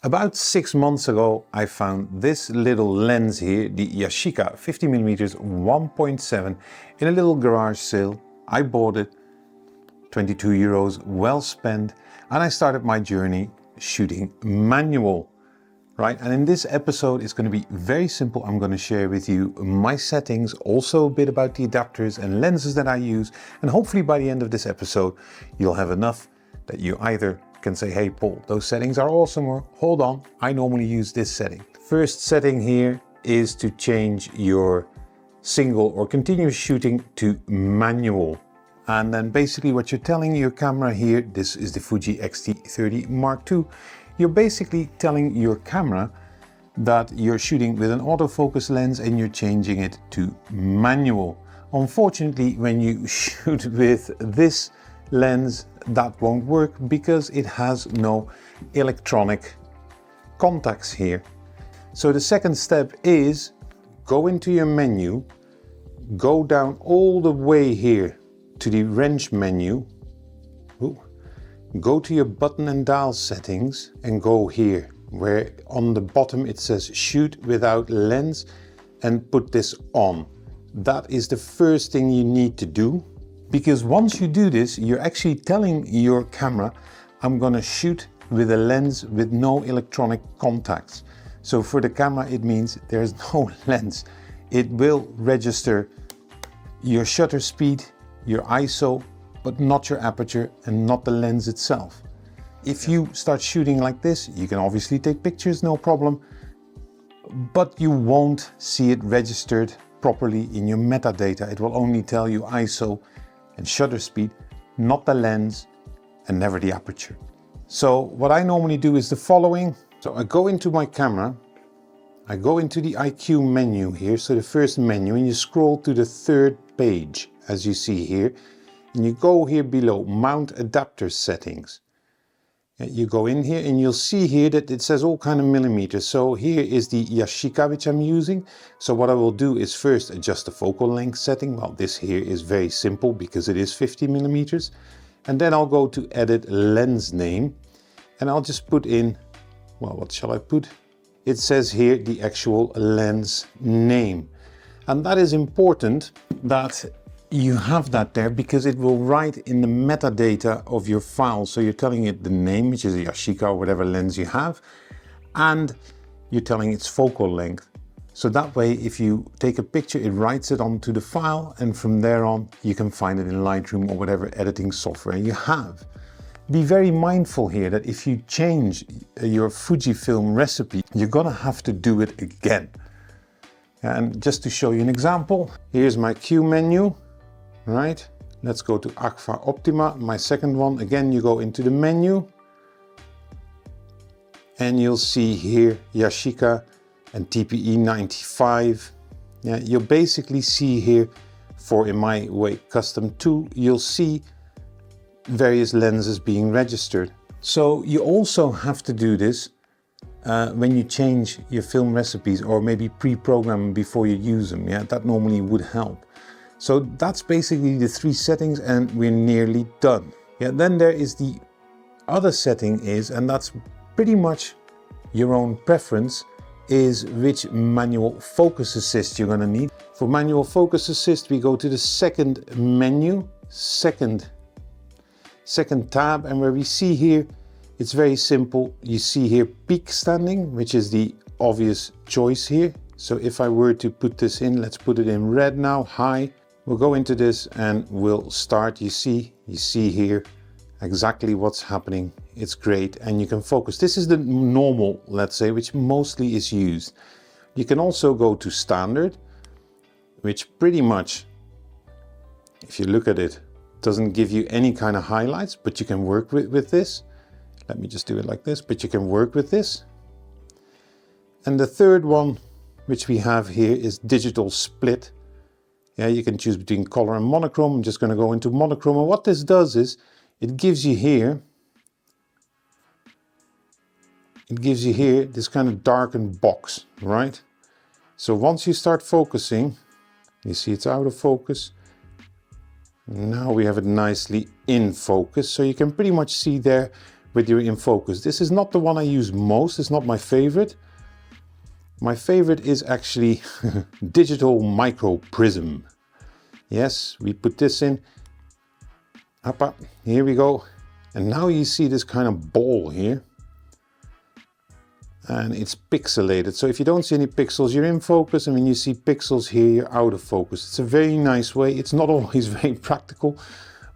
About 6 months ago, I found this little lens here, the Yashica 50mm 1.7 in a little garage sale. I bought it, 22 euros, well spent, and I started my journey shooting manual. Right, and in this episode it's going to be very simple. I'm going to share with you my settings, also a bit about the adapters and lenses that I use, and hopefully by the end of this episode you'll have enough that you either can say, hey Paul, those settings are awesome, or hold on, I normally use this setting. First setting here is to change your single or continuous shooting to manual. And then basically what you're telling your camera here, this is the Fuji XT30 Mark II, you're basically telling your camera that you're shooting with an autofocus lens and you're changing it to manual. Unfortunately, when you shoot with this lens, that won't work because it has no electronic contacts here. So the second step is go into your menu, go down all the way here to the wrench menu. Ooh. Go to your button and dial settings and go here where on the bottom it says shoot without lens, and put this on. That is the first thing you need to do, because once you do this you're actually telling your camera, I'm gonna shoot with a lens with no electronic contacts. So for the camera it means there's no lens. It will register your shutter speed, your ISO, but not your aperture and not the lens itself. If you start shooting like this, you can obviously take pictures, no problem, but you won't see it registered properly in your metadata. It will only tell you ISO and shutter speed, not the lens and never the aperture. So what I normally do is the following. So I go into my camera, I go into the IQ menu here, so the first menu, and you scroll to the third page as you see here. And you go here below mount adapter settings. You go in here and you'll see here that it says all kind of millimeters. So here is the Yashica which I'm using. So what I will do is first adjust the focal length setting. Well, this here is very simple because it is 50mm. And then I'll go to edit lens name and I'll just put in, well, what shall I put? It says here the actual lens name. And that is important that you have that there because it will write in the metadata of your file. So you're telling it the name, which is a Yashica or whatever lens you have, and you're telling its focal length. So that way, if you take a picture, it writes it onto the file, and from there on, you can find it in Lightroom or whatever editing software you have. Be very mindful here that if you change your Fujifilm recipe, you're gonna have to do it again. And just to show you an example, here's my Q menu. Right, let's go to Agfa Optima, my second one. Again, you go into the menu and you'll see here Yashica and TPE 95. Yeah, you'll basically see here for, in my way, custom 2, you'll see various lenses being registered. So you also have to do this when you change your film recipes, or maybe pre-program them before you use them. Yeah, that normally would help. So that's basically the 3 settings and we're nearly done. Yeah, then there is the other setting is, and that's pretty much your own preference, is which manual focus assist you're gonna need. For manual focus assist, we go to the second menu, second tab, and where we see here, it's very simple. You see here peak standing, which is the obvious choice here. So if I were to put this in, let's put it in red now, high. We'll go into this and we'll start. You see here exactly what's happening. It's great, and you can focus. This is the normal, let's say, which mostly is used. You can also go to standard, which pretty much, if you look at it, doesn't give you any kind of highlights, but you can work with this. Let me just do it like this, but you can work with this. And the third one, which we have here, is digital split. Yeah, you can choose between color and monochrome. I'm just going to go into monochrome. And what this does is it gives you here this kind of darkened box, right? So once you start focusing, you see it's out of focus. Now we have it nicely in focus. So you can pretty much see there with your in focus. This is not the one I use most, it's not my favorite. My favorite is actually digital micro prism. Yes, we put this in. Up, here we go. And now you see this kind of ball here. And it's pixelated. So if you don't see any pixels, you're in focus. And when you see pixels here, you're out of focus. It's a very nice way. It's not always very practical,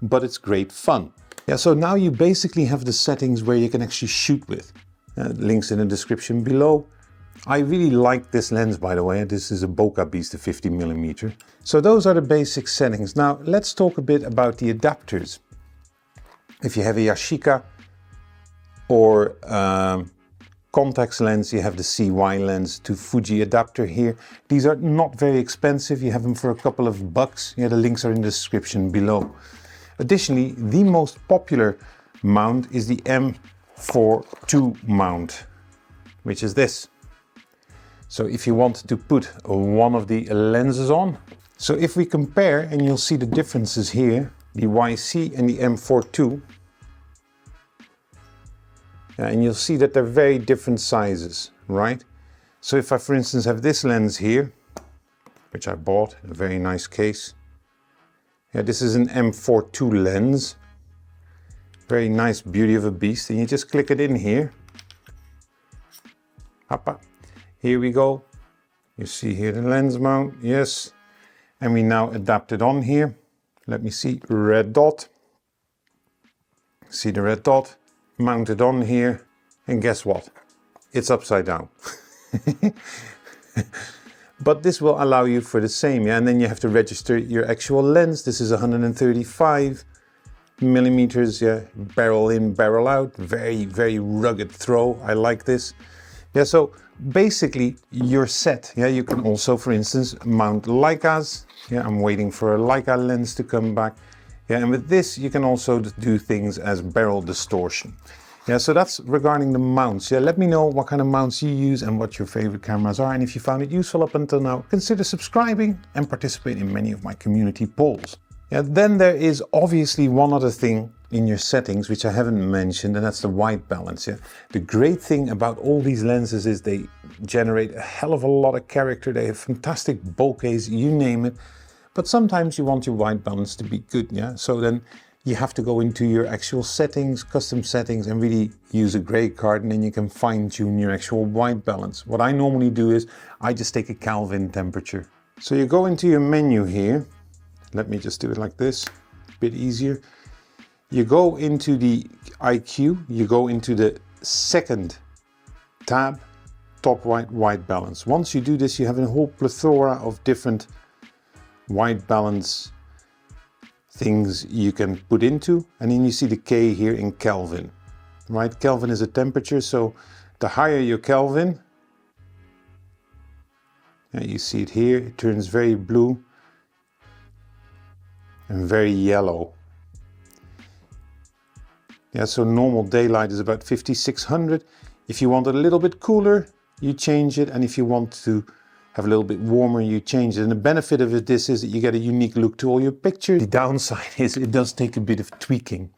but it's great fun. Yeah, so now you basically have the settings where you can actually shoot with. Links in the description below. I really like this lens, by the way. This is a VIDEOGRAPHY, the 50mm. So those are the basic settings. Now let's talk a bit about the adapters. If you have a Yashica or contact lens, you have the CY lens to Fuji adapter here. These are not very expensive. You have them for a couple of bucks. Yeah, the links are in the description below. Additionally, the most popular mount is the M4 II mount, which is this. So if you want to put one of the lenses on, so if we compare, and you'll see the differences here, the YC and the M4 II, and you'll see that they're very different sizes, right? So if I, for instance, have this lens here, which I bought in a very nice case. Yeah, this is an M4 II lens. Very nice, beauty of a beast. And you just click it in here. Hoppa. Here we go. You see here the lens mount, yes. And we now adapt it on here. Let me see, red dot. See the red dot? Mount it on here. And guess what? It's upside down. But this will allow you for the same, yeah. And then you have to register your actual lens. This is 135 millimeters, yeah. Barrel in, barrel out. Very, very rugged throw. I like this. Yeah, so basically you're set. Yeah, you can also, for instance, mount Leicas. Yeah, I'm waiting for a Leica lens to come back. Yeah, and with this you can also do things as barrel distortion. Yeah, so that's regarding the mounts. Yeah, let me know what kind of mounts you use and what your favorite cameras are. And if you found it useful up until now, consider subscribing and participate in many of my community polls. Yeah, then there is obviously one other thing in your settings which I haven't mentioned, and that's the white balance. Yeah, the great thing about all these lenses is they generate a hell of a lot of character. They have fantastic bokehs, you name it. But sometimes you want your white balance to be good. Yeah, so then you have to go into your actual settings, custom settings, and really use a gray card, and then you can fine tune your actual white balance. What I normally do is I just take a Kelvin temperature. So you go into your menu here. Let me just do it like this, a bit easier. You go into the IQ, you go into the second tab, top right white balance. Once you do this, you have a whole plethora of different white balance things you can put into, and then you see the K here in Kelvin, right? Kelvin is a temperature, so the higher your Kelvin, and you see it here, it turns very blue and very yellow. Yeah, so normal daylight is about 5600. If you want it a little bit cooler, you change it, and if you want to have a little bit warmer, you change it. And the benefit of this is that you get a unique look to all your pictures. The downside is it does take a bit of tweaking.